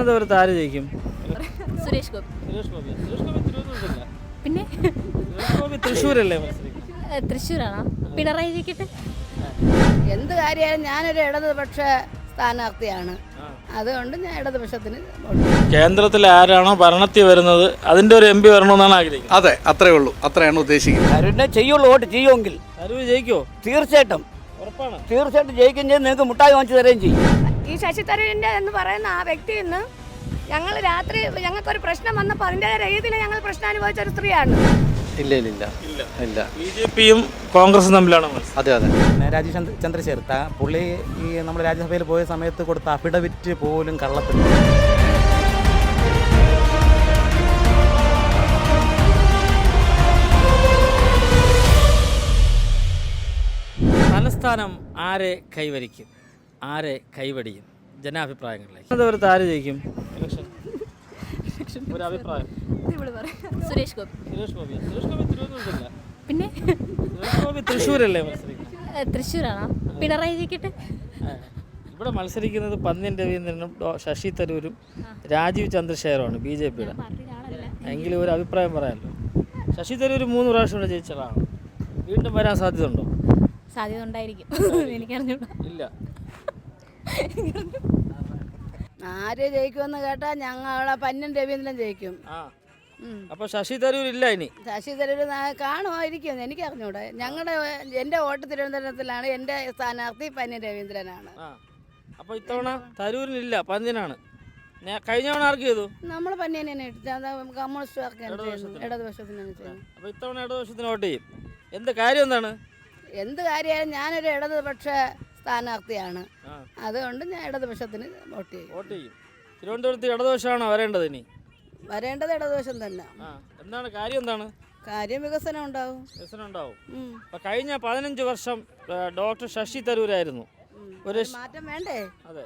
തിരുവനന്തപുരത്ത് ആര് ജയിക്കും? സുരേഷ് ഗോപി. സുരേഷ് ഗോപി. സുരേഷ് ഗോപി തിരുവനന്തപുരത്തില്ല. പിന്നെ സുരേഷ് ഗോപി തൃശ്ശൂരല്ലേ മത്സരിക്കുന്നത്? തൃശ്ശൂരാണോ? പിണറായി ജയിക്കട്ടെ. എന്ത് കാര്യമായാലും ഞാനൊരു ഇടതുപക്ഷ സ്ഥാനാർത്ഥിയാണ്. അതുകൊണ്ട് ഞാൻ ഇടതുപക്ഷത്തിന് വോട്ട് ചെയ്യും. കേന്ദ്രത്തിൽ ആരാണോ ഭരണത്തിൽ വരുന്നത് അതിന്റെ ഒരു MP വരണമെന്നാണ് ആഗ്രഹിക്കുന്നത്. അതെ, അത്രേ ഉള്ളൂ, അത്രയാണ് ഉദ്ദേശിക്കുന്നത്. തരൂരിനെ ചെയ്യുള്ളൂ, വോട്ട് ചെയ്യുമെങ്കിൽ തരൂർ ജയിക്കോ? തീർച്ചയായിട്ടും ഉറപ്പാണ്. തീർച്ചയായിട്ടും ജയിക്കുകയും ചെയ്യും. നിങ്ങൾക്ക് മുട്ടായി വാങ്ങിച്ചു തരുകയും ചെയ്യും. ഈ ശശി തരൂരിൻ്റെ എന്ന് പറയുന്ന ആ വ്യക്തി ഇന്ന് ഞങ്ങൾ രാത്രി ഞങ്ങൾക്കൊരു പ്രശ്നം വന്നപ്പോൾ അതിൻ്റെ രീതിയിൽ ഞങ്ങൾ പ്രശ്നം അനുഭവിച്ച ഒരു സ്ത്രീയാണ്. ഇല്ല ഇല്ല ഇല്ല ഇല്ല. BJPയും കോൺഗ്രസും തമ്മിലാണ് മത്സരം. അതെ അതെ. രാജീവ് ചന്ദ്രശേഖർ പുള്ളി ഈ നമ്മുടെ രാജ്യസഭയിൽ പോയ സമയത്ത് കൊടുത്ത അഫിഡവിറ്റ് പോലും കള്ളത്തിന്. തലസ്ഥാനം ആരെ കൈവരിക്കും, ആരെ കൈവടിയും? ജനാഭിപ്രായങ്ങളിലേക്ക് തിരുവനന്തപുരത്ത് ആര് ജയിക്കും? ഒരു അഭിപ്രായം. സുരേഷ് ഗോപി. സുരേഷ് ഗോപി. സുരേഷ് ഗോപി തിരുവനന്തപുരത്തില്ല. പിന്നെ സുരേഷ് ഗോപി തൃശ്ശൂരല്ലേ മത്സരിക്കുന്നത്? തൃശ്ശൂരാണോ? പിണറായി ജയിക്കട്ടെ. ഇവിടെ മത്സരിക്കുന്നത് പന്ന്യൻ രവീന്ദ്രനും ശശി തരൂരും രാജീവ് ചന്ദ്രശേഖറുമാണ് BJPയുടെ. എങ്കിലും ഒരു അഭിപ്രായം പറയാമല്ലോ. ശശി തരൂർ 3 പ്രാവശ്യം ഇവിടെ ജയിച്ചതാണ്. വീണ്ടും വരാൻ സാധ്യത ഉണ്ടോ? സാധ്യത ഉണ്ടായിരിക്കും. എനിക്കറിഞ്ഞൂടാ. ഇല്ല. ആര് ജയിക്കുമെന്ന് കേട്ടാൽ ഞങ്ങളെ പന്ന്യൻ രവീന്ദ്രൻ ജയിക്കും. അപ്പോൾ ശശി തരൂർ ഇല്ല ഇനി? ശശി തരൂർ കാണുമായിരിക്കും, എനിക്ക് അറിഞ്ഞൂടെ. എൻ്റെ വോട്ട് തിരുവനന്തപുരത്തിലാണ്. എൻ്റെ സ്ഥാനാർത്ഥി പന്ന്യൻ രവീന്ദ്രനാണ്. അപ്പോൾ ഇത്തവണ തരൂരിനില്ല, പന്ന്യനാണ്. കഴിഞ്ഞ തവണ ആർക്ക് ചെയ്തു? നമ്മൾ പന്ന്യനെ കമ്മ്യൂണിസ്റ്റുകാർക്കാണ് ഇടതുപക്ഷത്തിനാണ് ചെയ്യുന്നത്. അപ്പോൾ ഇത്തവണ ഇടതുപക്ഷത്തിന് വോട്ട് ചെയ്യും. എന്ത് കാര്യം എന്താണ്? എന്ത് കാര്യമായാലും ഞാനൊരു ഇടതുപക്ഷ സ്ഥാനാർത്ഥിയാണ്. അതുകൊണ്ട് ഞാൻ ഇടതുപക്ഷത്തിന് വോട്ട് ചെയ്യും. തിരുവനന്തപുരത്ത് ഇടതുപക്ഷമാണോ വരേണ്ടത് ഇനി? വരേണ്ടത് ഇടതുപക്ഷം തന്നെ. എന്താണ് കാര്യം? എന്താണ് കാര്യം? വികസനം ഉണ്ടാവും. വികസനം ഉണ്ടാവും. അപ്പോൾ കഴിഞ്ഞ 15 വർഷം ഡോക്ടർ ശശി തരൂരായിരുന്നു. ഒരു മാറ്റം വേണ്ടേ? അതെ.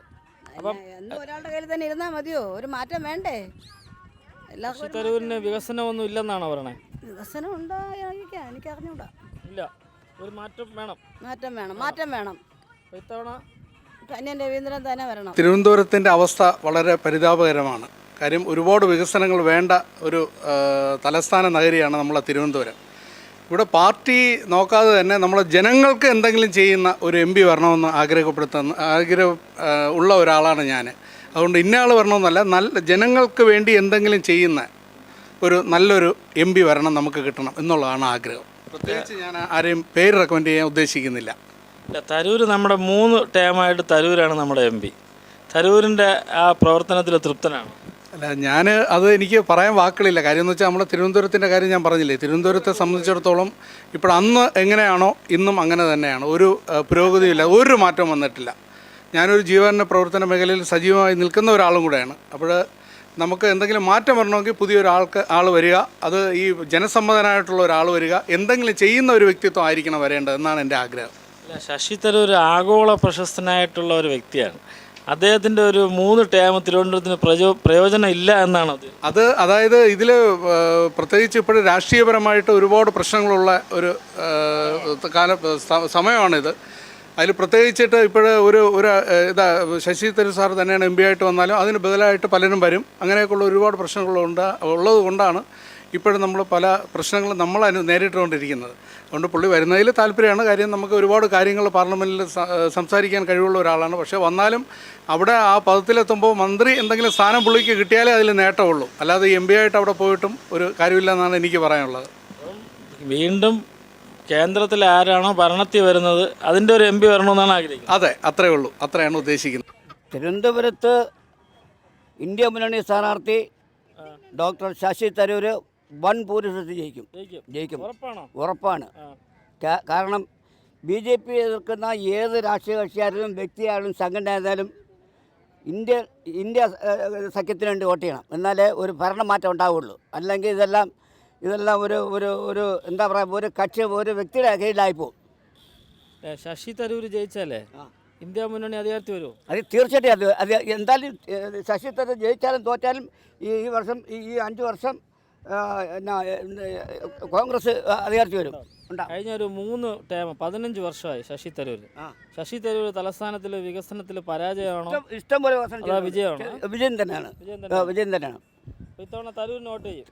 അപ്പം ഒരാളുടെ കയ്യിൽ തന്നെ ഇരുന്നാൽ മതിയോ? ഒരു മാറ്റം വേണ്ടേ? ശശി തരൂരിന് വികസനമൊന്നും ഇല്ലെന്നാണോ പറയണേ? വികസനം ഉണ്ടായിരിക്കാം, എനിക്ക് അറിഞ്ഞൂടാ. ഇല്ല, ഒരു മാറ്റം വേണം. മാറ്റം വേണം. ഇത്തവണ പന്ന്യൻ രവീന്ദ്രൻ തന്നെ വരണം. തിരുവനന്തപുരത്തിൻ്റെ അവസ്ഥ വളരെ പരിതാപകരമാണ്. കാര്യം ഒരുപാട് വികസനങ്ങൾ വേണ്ട ഒരു തലസ്ഥാന നഗരിയാണ് നമ്മളെ തിരുവനന്തപുരം. ഇവിടെ പാർട്ടി നോക്കാതെ തന്നെ നമ്മളെ ജനങ്ങൾക്ക് എന്തെങ്കിലും ചെയ്യുന്ന ഒരു MP വരണമെന്ന് ആഗ്രഹം ഉള്ള ഒരാളാണ് ഞാൻ. അതുകൊണ്ട് ഇന്നയാൾ വരണമെന്നല്ല, നല്ല ജനങ്ങൾക്ക് വേണ്ടി എന്തെങ്കിലും ചെയ്യുന്ന ഒരു നല്ലൊരു MP വരണം, നമുക്ക് കിട്ടണം എന്നുള്ളതാണ് ആഗ്രഹം. പ്രത്യേകിച്ച് ഞാൻ ആരെയും പേര് റെക്കമെൻഡ് ചെയ്യാൻ ഉദ്ദേശിക്കുന്നില്ല. തരൂർ നമ്മുടെ 3 ടേമായിട്ട് തരൂരാണ് നമ്മുടെ MP. തരൂരിൻ്റെ ആ പ്രവർത്തനത്തിൽ തൃപ്തനാണ്. അല്ല, അത് എനിക്ക് പറയാൻ വാക്കുകളില്ല. കാര്യം എന്ന് വെച്ചാൽ നമ്മുടെ തിരുവനന്തപുരത്തിൻ്റെ കാര്യം ഞാൻ പറഞ്ഞില്ലേ. തിരുവനന്തപുരത്തെ സംബന്ധിച്ചിടത്തോളം ഇപ്പോൾ അന്ന് എങ്ങനെയാണോ ഇന്നും അങ്ങനെ തന്നെയാണ്. ഒരു പുരോഗതിയില്ല, ഒരു മാറ്റം വന്നിട്ടില്ല. ഞാനൊരു ജീവകാരുണ്യ പ്രവർത്തന മേഖലയിൽ സജീവമായി നിൽക്കുന്ന ഒരാളും കൂടെയാണ്. അപ്പോൾ നമുക്ക് എന്തെങ്കിലും മാറ്റം വരണമെങ്കിൽ പുതിയൊരു ആൾ വരിക, അത് ഈ ജനസമ്മതനായിട്ടുള്ള ഒരാൾ വരിക, എന്തെങ്കിലും ചെയ്യുന്ന ഒരു വ്യക്തിത്വം ആയിരിക്കണം വരേണ്ടത് എന്നാണ് എൻ്റെ ആഗ്രഹം. അല്ല, ശശി തരൂർ ആഗോള പ്രശസ്തനായിട്ടുള്ള ഒരു വ്യക്തിയാണ്. അദ്ദേഹത്തിൻ്റെ ഒരു 3 ടേം തിരുവനന്തപുരത്തിന് പ്രയോജനം ഇല്ല എന്നാണ് അതായത് ഇതിൽ പ്രത്യേകിച്ച് ഇപ്പോൾ രാഷ്ട്രീയപരമായിട്ട് ഒരുപാട് പ്രശ്നങ്ങളുള്ള ഒരു സമയമാണിത്. അതിൽ പ്രത്യേകിച്ചിട്ട് ഇപ്പോൾ ഒരു ശശി തരൂർ സാർ തന്നെയാണ് MP ആയിട്ട് വന്നാലും അതിന് ബദലായിട്ട് പലരും വരും. അങ്ങനെയൊക്കെയുള്ള ഒരുപാട് ഉള്ളത് കൊണ്ടാണ് ഇപ്പോഴും നമ്മൾ പല പ്രശ്നങ്ങളും നമ്മൾ നേരിട്ടുകൊണ്ടിരിക്കുന്നത്. അതുകൊണ്ട് പുള്ളി വരുന്നതിൽ താല്പര്യമാണ്. കാര്യം നമുക്ക് ഒരുപാട് കാര്യങ്ങൾ പാർലമെൻറ്റിൽ സംസാരിക്കാൻ കഴിവുള്ള ഒരാളാണ്. പക്ഷേ വന്നാലും അവിടെ ആ പദത്തിലെത്തുമ്പോൾ മന്ത്രി എന്തെങ്കിലും സ്ഥാനം പുള്ളിക്ക് കിട്ടിയാലേ അതിൽ നേട്ടമുള്ളൂ. അല്ലാതെ MP ആയിട്ട് അവിടെ പോയിട്ടും ഒരു കാര്യമില്ല എന്നാണ് എനിക്ക് പറയാനുള്ളത്. വീണ്ടും കേന്ദ്രത്തിൽ ആരാണോ ഭരണത്തിൽ വരുന്നത് അതിൻ്റെ ഒരു MP വരണമെന്നാണ് ആഗ്രഹിക്കുന്നത്. അതെ, അത്രേ ഉള്ളൂ, അത്രയാണ് ഉദ്ദേശിക്കുന്നത്. തിരുവനന്തപുരത്ത് ഇന്ത്യ മുന്നണി സ്ഥാനാർത്ഥി ഡോക്ടർ ശശി തരൂർ വൻ ഭൂരിപക്ഷത്തിൽ ജയിക്കും. ഉറപ്പാണ്. കാരണം BJP എതിർക്കുന്ന ഏത് രാഷ്ട്രീയ കക്ഷിയായാലും വ്യക്തിയായാലും സംഘടനയായാലും ഇന്ത്യ സഖ്യത്തിന് വേണ്ടി വോട്ട് ചെയ്യണം. എന്നാലേ ഒരു ഭരണമാറ്റം ഉണ്ടാവുള്ളൂ. അല്ലെങ്കിൽ ഇതെല്ലാം ഒരു എന്താ പറയുക, ഒരു കക്ഷി ഒരു വ്യക്തിയുടെ കീഴിലായിപ്പോവും. ശശി തരൂർ ജയിച്ചാലേ ഇന്ത്യ മുന്നണി അധികാരത്തിൽ വരുമോ? അത് തീർച്ചയായിട്ടും. അത് എന്തായാലും ശശി തരൂർ ജയിച്ചാലും തോറ്റാലും ഈ വർഷം ഈ 5 വർഷം കോൺഗ്രസ് അധികാരത്തിൽ വരും. ഉണ്ടാവും. കഴിഞ്ഞ ഒരു 3 ടേം 15 വർഷമായി ശശി തരൂർ. ശശി തരൂർ തലസ്ഥാനത്തിൽ വികസനത്തിൽ പരാജയമാണോ ഇഷ്ടം പോലെ അതാ വിജയമാണോ? വിജയം തന്നെയാണ്. വിജയം തന്നെയാണ്. ഇത്തവണ തരൂരിന് വോട്ട് ചെയ്യും.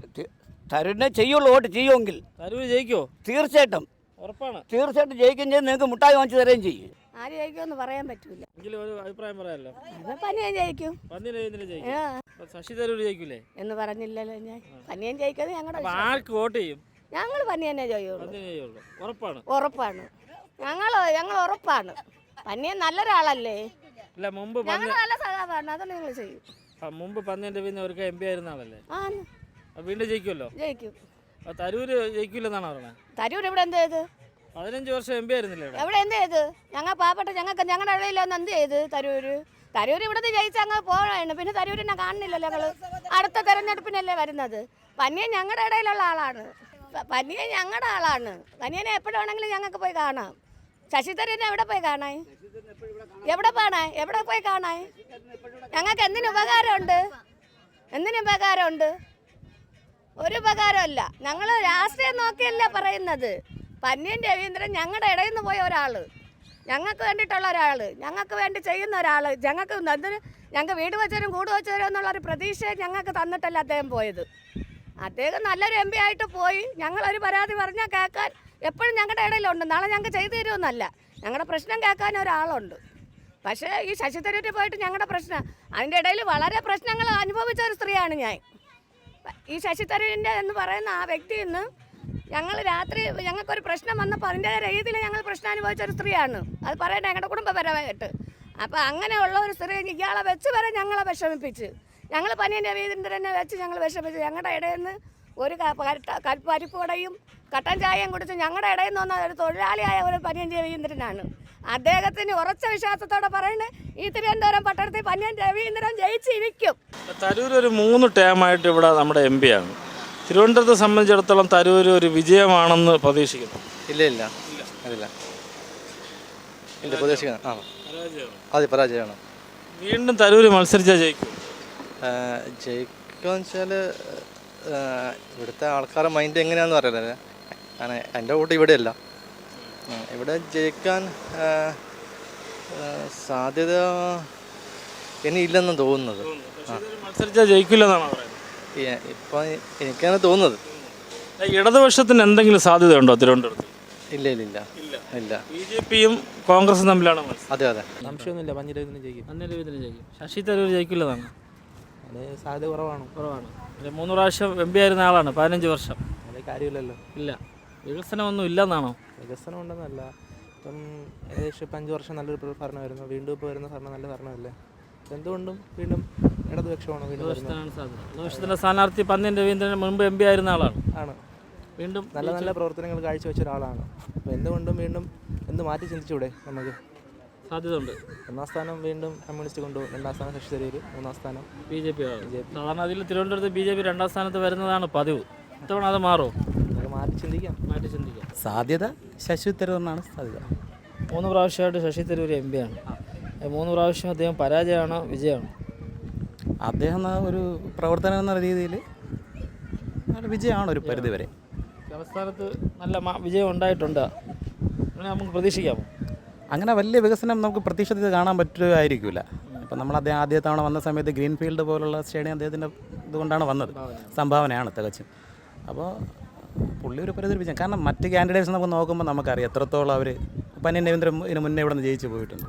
തരൂരിനെ ചെയ്യുള്ളൂ. വോട്ട് ചെയ്യുമെങ്കിൽ തരൂർ ജയിക്കുമോ? തീർച്ചയായിട്ടും ഉറപ്പാണ്. തീർച്ചയായിട്ടും ജയിക്കുകയും ചെയ്യും. നിങ്ങൾക്ക് മുട്ടായി വാങ്ങിച്ചു തരുകയും ചെയ്യും. ആര് ജയിക്കുമെന്ന് പറയാൻ പറ്റൂല. എങ്കിലും ഒരു അഭിപ്രായം പറയാമല്ലോ. അത് പനിയൻ ജയിക്കും പന്നിന് ജയിക്കും. അപ്പൊ ശശി തരൂർ ജയിക്കൂലേ? എന്ന് പറഞ്ഞില്ലല്ലോ ഞാൻ. പനിയൻ ജയിക്കുന്നത് ഞങ്ങളുടെ അപ്പൊ ആർക്ക് വോട്ട് ചെയ്യും? ഞങ്ങൾ പനിയനെ ചെയ്യുള്ളൂ. പന്നിനെ ചെയ്യുള്ളൂ. ഉറപ്പാണ്. ഉറപ്പാണ്. ഞങ്ങൾ ഉറപ്പാണ്. പനിയൻ നല്ലൊരാളല്ലേ. അല്ല മുമ്പ് ഞങ്ങൾ നല്ല സഹാബാണ്. അതുകൊണ്ട് നിങ്ങൾ ചെയ്യും. മുമ്പ് പന്നിന്റെ പിന്നെ അവർക്ക് MP ആയിരുന്ന ആളല്ലേ? ആ അപ്പൊ വീണ്ടും ജയിക്കുമല്ലോ. ജയിക്കും. അപ്പൊ തരൂര് ജയിക്കില്ലെന്നാണ് പറഞ്ഞത്. തരൂർ ഇവിടെ എന്ത് ചെയ്ത്? 15 വർഷം MP ആയിരുന്നില്ലേ ഇവിടെ? എവിടെ എന്ത് ചെയ്ത്? ഞങ്ങൾ പാവപ്പെട്ട ഞങ്ങൾക്ക് ഞങ്ങളുടെ ഇടയിൽ ഒന്ന് എന്ത് ചെയ്ത്? തരൂർ ഇവിടുന്ന് ജയിച്ച് അങ്ങ് പോവാണ്. പിന്നെ തരൂരിനെ കാണുന്നില്ലല്ലോ ഞങ്ങൾ. അടുത്ത തെരഞ്ഞെടുപ്പിനല്ലേ വരുന്നത്. പനിയൻ ഞങ്ങളുടെ ഇടയിലുള്ള ആളാണ്. പനിയൻ ഞങ്ങളുടെ ആളാണ്. പനിയനെ എപ്പോഴും വേണമെങ്കിലും ഞങ്ങൾക്ക് പോയി കാണാം. ശശി തരൂരിനെ എവിടെ പോയി കാണാൻ? എവിടെ പോയി കാണാൻ? ഞങ്ങൾക്ക് എന്തിനു ഉപകാരമുണ്ട്? ഒരു ഉപകാരമല്ല. ഞങ്ങൾ രാഷ്ട്രീയം നോക്കിയല്ല പറയുന്നത്. പന്നിയൻ രവീന്ദ്രൻ ഞങ്ങളുടെ ഇടയിൽ നിന്ന് പോയ ഒരാൾ, ഞങ്ങൾക്ക് വേണ്ടിയിട്ടുള്ള ഒരാൾ, ഞങ്ങൾക്ക് വേണ്ടി ചെയ്യുന്ന ഒരാൾ, ഞങ്ങൾക്ക് വീട് വെച്ചവരും കൂട് വെച്ചവരും എന്നുള്ളൊരു പ്രതീക്ഷ ഞങ്ങൾക്ക് തന്നിട്ടല്ല അദ്ദേഹം പോയത്. അദ്ദേഹം നല്ലൊരു MP ആയിട്ട് പോയി. ഞങ്ങളൊരു പരാതി പറഞ്ഞാൽ കേൾക്കാൻ എപ്പോഴും ഞങ്ങളുടെ ഇടയിലുണ്ട്. നാളെ ഞങ്ങൾക്ക് ചെയ്തു തരുമെന്നല്ല, ഞങ്ങളുടെ പ്രശ്നം കേൾക്കാൻ ഒരാളുണ്ട്. പക്ഷേ ഈ ശശി തരൂരിൽ പോയിട്ട് ഞങ്ങളുടെ പ്രശ്നം, അതിൻ്റെ ഇടയിൽ വളരെ പ്രശ്നങ്ങൾ അനുഭവിച്ച ഒരു സ്ത്രീയാണ് ഞാൻ. ഈ ശശി തരൂരിൻ്റെ എന്ന് പറയുന്ന ആ വ്യക്തിയിൽ നിന്ന് ഞങ്ങൾക്കൊരു പ്രശ്നം വന്നപ്പോൾ അതിൻ്റെ രീതിയിൽ ഞങ്ങൾ പ്രശ്നം അനുഭവിച്ച ഒരു സ്ത്രീയാണ്. അത് പറയട്ടെ, ഞങ്ങളുടെ കുടുംബപരമായിട്ട്. അപ്പോൾ അങ്ങനെയുള്ള ഒരു സ്ത്രീ ഇയാളെ വെച്ച് വരെ ഞങ്ങളെ വിഷമിപ്പിച്ച്, ഞങ്ങൾ പനിയൻ രവീന്ദ്രനെ വെച്ച് ഞങ്ങൾ വിഷമിപ്പിച്ച്, ഞങ്ങളുടെ ഇടയിൽ നിന്ന് ഒരു പരിപ്പുവടയും കട്ടൻ ചായയും കുടിച്ച് ഞങ്ങളുടെ ഇടയിൽ നിന്ന് വന്ന ഒരു തൊഴിലാളിയായ ഒരു പനിയൻ രവീന്ദ്രനാണ്. അദ്ദേഹത്തിന് ഉറച്ച വിശ്വാസത്തോടെ പറയുന്നത് ഈ തിരുവനന്തപുരം പട്ടണത്തിൽ പനിയൻ രവീന്ദ്രൻ ജയിച്ചിരിക്കും. തരൂർ ഒരു 3 ടേമായിട്ട് ഇവിടെ നമ്മുടെ MP ആണ്. തിരുവനന്തപുരത്തെ സംബന്ധിച്ചിടത്തോളം തരൂർ ഒരു വിജയമാണെന്ന് പ്രതീക്ഷിക്കുന്നു. ഇല്ല പ്രതീക്ഷിക്കണം. അതെ, പരാജയമാണ്. വീണ്ടും തരൂർ മത്സരിച്ചാൽ ജയിക്കും. ജയിക്കുമെന്ന് വെച്ചാൽ ഇവിടുത്തെ ആൾക്കാരുടെ മൈൻഡ് എങ്ങനെയാണെന്ന് അറിയില്ല. കാരണം എൻ്റെ വോട്ട് ഇവിടെയല്ല. ഇവിടെ ജയിക്കാൻ സാധ്യത ഇനിയില്ലെന്ന് തോന്നുന്നത്. മത്സരിച്ചാൽ ജയിക്കില്ലെന്നാണ് പറയുന്നത്. ഇപ്പം എനിക്കാണ് തോന്നുന്നത്. ഇടതുപക്ഷത്തിന് എന്തെങ്കിലും സാധ്യതയുണ്ടോ തിരുവനന്തപുരത്ത്? ഇല്ല. BJPയും കോൺഗ്രസും തമ്മിലാണ് മത്സരം. അതെ. സംശയമൊന്നുമില്ല. പന്നിൻ്റെ ജയിക്കും. ജയിക്കും. ശശി തരൂർ ജയിക്കില്ലെന്നാണ്. അത് സാധ്യത കുറവാണ്. 3 പ്രാവശ്യം MP ആയിരുന്ന ആളാണ്. 15 വർഷം. അത് കാര്യമില്ലല്ലോ. ഇല്ല. വികസനമൊന്നും ഇല്ലെന്നാണോ? വികസനം ഉണ്ടെന്നല്ല. ഇപ്പം ഏകദേശം 5 വർഷം നല്ലൊരു ഭരണമായിരുന്നു. വീണ്ടും ഇപ്പോൾ വരുന്ന ഭരണം നല്ല ഭരണമല്ലേ. എന്തുകൊണ്ടും വീണ്ടും ഇടതുപക്ഷമാണ് ഇടതുപക്ഷത്തിൻ്റെ സ്ഥാനാർത്ഥി പന്നിയൻ രവീന്ദ്രൻ മുൻപ് MP ആയിരുന്ന ആളാണ്. വീണ്ടും നല്ല പ്രവർത്തനങ്ങൾ കാഴ്ചവെച്ച ഒരാളാണ്. അപ്പോൾ എന്തുകൊണ്ടും വീണ്ടും മാറ്റി ചിന്തിച്ചൂടെ നമുക്ക്? സാധ്യത ഉണ്ട്. 1ാം സ്ഥാനം വീണ്ടും കമ്മ്യൂണിസ്റ്റ് കൊണ്ടുപോകും. 2ാം സ്ഥാനം ശശി തരൂർ. 3ാം സ്ഥാനം BJP. സാധാരണ അതിൽ തിരുവനന്തപുരത്ത് BJP 2ാം സ്ഥാനത്ത് വരുന്നതാണ് പതിവ്. ഇത്തവണ അത് മാറുമോ? മാറ്റി ചിന്തിക്കാം. സാധ്യത ശശി തരൂരിനാണ് സാധ്യത. 3 പ്രാവശ്യമായിട്ട് ശശി തരൂർ MP ആണ്. 3 പ്രാവശ്യം അദ്ദേഹം പരാജയമാണോ വിജയമാണോ? അദ്ദേഹം ഒരു പ്രവർത്തനം എന്ന രീതിയിൽ നല്ല വിജയമാണ് ഒരു പരിധിവരെ. സംസ്ഥാനത്ത് നല്ല വിജയം ഉണ്ടായിട്ടുണ്ട്. അങ്ങനെ നമുക്ക് പ്രതീക്ഷിക്കാമോ? അങ്ങനെ വലിയ വികസനം നമുക്ക് പ്രതീക്ഷിച്ചത് കാണാൻ പറ്റുമായിരിക്കില്ല. ഇപ്പം നമ്മൾ അദ്ദേഹം ആദ്യ തവണ വന്ന സമയത്ത് ഗ്രീൻഫീൽഡ് പോലുള്ള സ്റ്റേഡിയം അദ്ദേഹത്തിൻ്റെ ഇതുകൊണ്ടാണ് വന്നത്. സംഭാവനയാണ് തികച്ചും. അപ്പോൾ പുള്ളി ഒരു പരിധി വിജയം. കാരണം മറ്റ് കാൻഡിഡേറ്റ്സ് നമുക്ക് നോക്കുമ്പോൾ നമുക്കറിയാം എത്രത്തോളം അവർ പന്നിയൻ രവീന്ദ്രൻ ഇതിന് മുന്നേ ഇവിടെ നിന്ന് ജയിച്ച് പോയിട്ടുണ്ട്.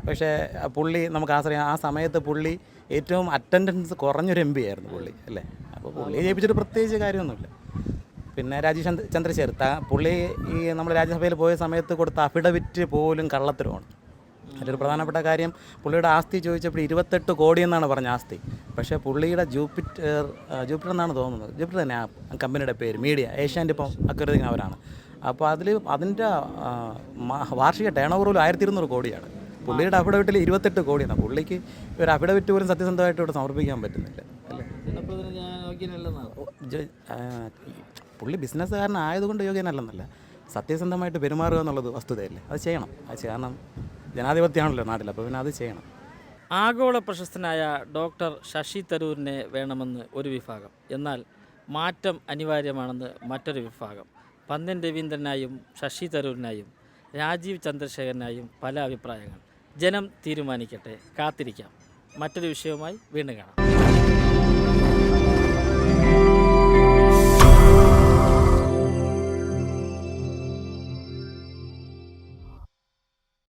പക്ഷേ പുള്ളി നമുക്ക് ആ സമയത്ത് പുള്ളി ഏറ്റവും അറ്റൻഡൻസ് കുറഞ്ഞൊരു MP ആയിരുന്നു പുള്ളി, അല്ലേ? അപ്പോൾ പുള്ളിയെ ജയിപ്പിച്ചിട്ട് പ്രത്യേകിച്ച് കാര്യമൊന്നുമില്ല. പിന്നെ രാജീവ് ചന്ദ്രശേഖർ പുള്ളി ഈ നമ്മൾ രാജ്യസഭയിൽ പോയ സമയത്ത് കൊടുത്ത അഫിഡവിറ്റ് പോലും കള്ളത്തരമാണ്. അതിലൊരു പ്രധാനപ്പെട്ട കാര്യം, പുള്ളിയുടെ ആസ്തി ചോദിച്ചപ്പോൾ 28 കോടി എന്നാണ് പറഞ്ഞ ആസ്തി. പക്ഷേ പുള്ളിയുടെ ജൂപ്പിറ്റർ എന്നാണ് തോന്നുന്നത്, ജൂപ്പിറ്റർ തന്നെ ആ കമ്പനിയുടെ പേര്, മീഡിയ ഏഷ്യാൻ്റെ ഇപ്പം അക്വയറിങ് അവരാണ്. അപ്പോൾ അതിൻ്റെ വാർഷിക ടേൺ ഓവർ പോലും 1200 കോടിയാണ്. പുള്ളിയുടെ അഫിഡവിറ്റിൽ 28 കോടിയാണ്. പുള്ളിക്ക് ഒരു അഫിഡവിറ്റ് പോലും സത്യസന്ധമായിട്ട് ഇവിടെ സമർപ്പിക്കാൻ പറ്റുന്നില്ല, അല്ലേ? പുള്ളി ബിസിനസ്സുകാരനായതുകൊണ്ട് യോഗ്യനല്ലെന്നല്ല, സത്യസന്ധമായിട്ട് പെരുമാറുക എന്നുള്ളത് വസ്തുതയല്ലേ. അത് ചെയ്യണം. കാരണം ജനാധിപത്യമാണല്ലോ നാട്ടിൽ, അപ്പോൾ പിന്നെ അത് ചെയ്യണം. ആഗോള പ്രശസ്തനായ ഡോക്ടർ ശശി തരൂരിനെ വേണമെന്ന് ഒരു വിഭാഗം, എന്നാൽ മാറ്റം അനിവാര്യമാണെന്ന് മറ്റൊരു വിഭാഗം. പന്ന്യൻ രവീന്ദ്രനായും ശശി തരൂരിനായും രാജീവ് ചന്ദ്രശേഖരനായും പല അഭിപ്രായങ്ങൾ. ജനം തീരുമാനിക്കട്ടെ, കാത്തിരിക്കാം. മറ്റൊരു വിഷയവുമായി വീണ്ടും കാണാം.